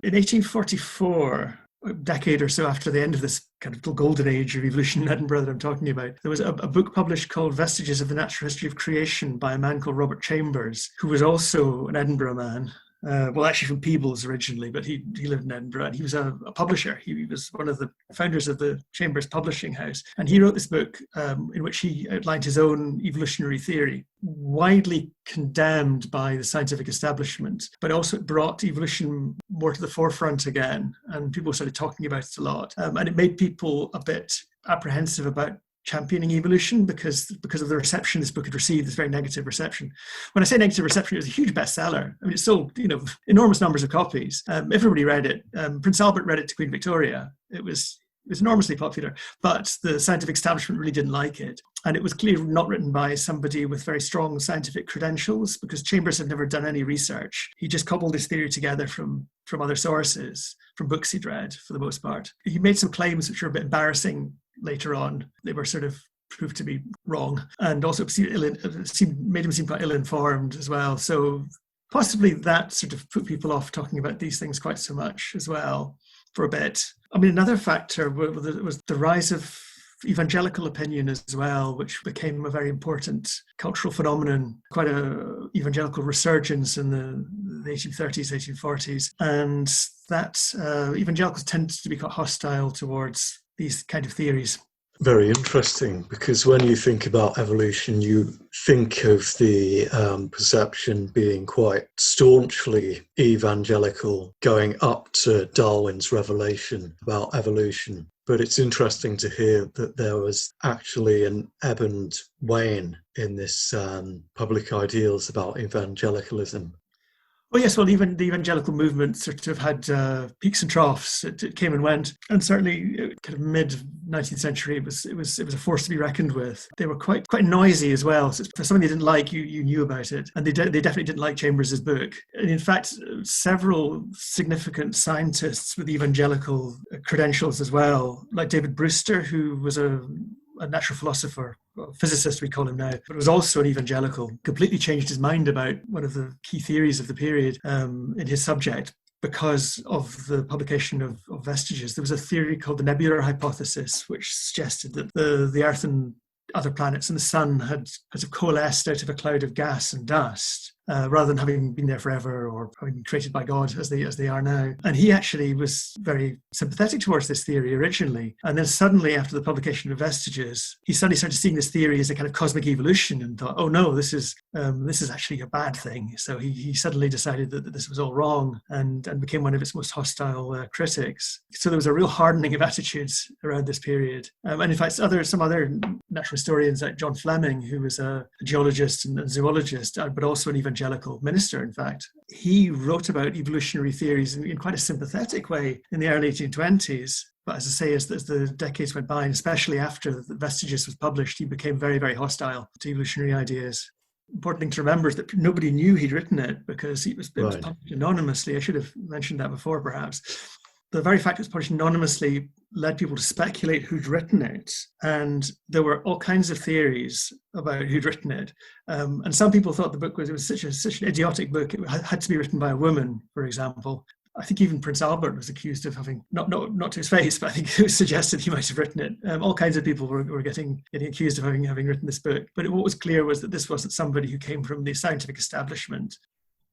In 1844, a decade or so after the end of this kind of golden age of evolution in Edinburgh that I'm talking about, there was a book published called Vestiges of the Natural History of Creation by a man called Robert Chambers, who was also an Edinburgh man. Well, actually from Peebles originally, but he lived in Edinburgh, and he was a publisher. He was one of the founders of the Chambers Publishing House. And he wrote this book in which he outlined his own evolutionary theory, widely condemned by the scientific establishment, but also it brought evolution more to the forefront again, and people started talking about it a lot. And it made people a bit apprehensive about championing evolution because of the reception this book had received, this very negative reception. When I say negative reception, it was a huge bestseller. I mean, it sold, enormous numbers of copies. Everybody read it. Prince Albert read it to Queen Victoria. It was enormously popular, but the scientific establishment really didn't like it. And it was clearly not written by somebody with very strong scientific credentials, because Chambers had never done any research. He just cobbled his theory together from other sources, from books he'd read for the most part. He made some claims which were a bit embarrassing later on. They were sort of proved to be wrong, and also made him seem quite ill-informed as well. So possibly that sort of put people off talking about these things quite so much as well for a bit. I mean, another factor was the rise of evangelical opinion as well, which became a very important cultural phenomenon, quite a evangelical resurgence in the 1830s, 1840s. And that evangelicals tended to be quite hostile towards these kind of theories. Very interesting, because when you think about evolution, you think of the perception being quite staunchly evangelical, going up to Darwin's revelation about evolution. But it's interesting to hear that there was actually an ebb and wane in this public ideals about evangelicalism. Oh yes, well, even the evangelical movement sort of had peaks and troughs. It came and went, and certainly kind of mid 19th century, it was a force to be reckoned with. They were quite noisy as well. So for something they didn't like, you knew about it, and they definitely didn't like Chambers's book. And in fact, several significant scientists with evangelical credentials as well, like David Brewster, who was a natural philosopher, a physicist we call him now, but was also an evangelical, completely changed his mind about one of the key theories of the period in his subject because of the publication of Vestiges. There was a theory called the nebular hypothesis, which suggested that the Earth and other planets and the sun had coalesced out of a cloud of gas and dust, rather than having been there forever or having been created by God as they are now. And he actually was very sympathetic towards this theory originally. And then suddenly, after the publication of Vestiges, he suddenly started seeing this theory as a kind of cosmic evolution and thought, oh no, this is actually a bad thing. So he suddenly decided that this was all wrong and became one of its most hostile critics. So there was a real hardening of attitudes around this period. And in fact, some other natural historians like John Fleming, who was a geologist and zoologist, but also an evangelical minister, in fact, he wrote about evolutionary theories in quite a sympathetic way in the early 1820s. But as I say, as the decades went by, and especially after the Vestiges was published, he became very, very hostile to evolutionary ideas. Important thing to remember is that nobody knew he'd written it because it was published anonymously. I should have mentioned that before, perhaps. The very fact it was published anonymously led people to speculate who'd written it. And there were all kinds of theories about who'd written it. And some people thought the book was such an idiotic book. It had to be written by a woman, for example. I think even Prince Albert was accused of having, not to his face, but I think it was suggested he might have written it. All kinds of people were getting accused of having written this book. But what was clear was that this wasn't somebody who came from the scientific establishment.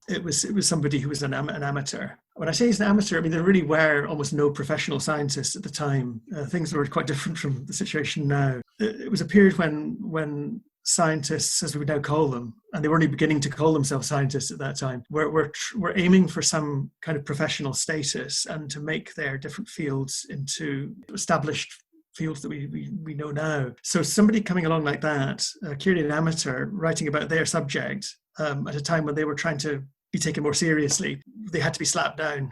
It was somebody who was an amateur. When I say he's an amateur, I mean, there really were almost no professional scientists at the time. Things were quite different from the situation now. It was a period when scientists, as we would now call them, and they were only beginning to call themselves scientists at that time, were aiming for some kind of professional status and to make their different fields into established fields that we know now. So somebody coming along like that, clearly an amateur, writing about their subject at a time when they were trying to be taken more seriously, they had to be slapped down.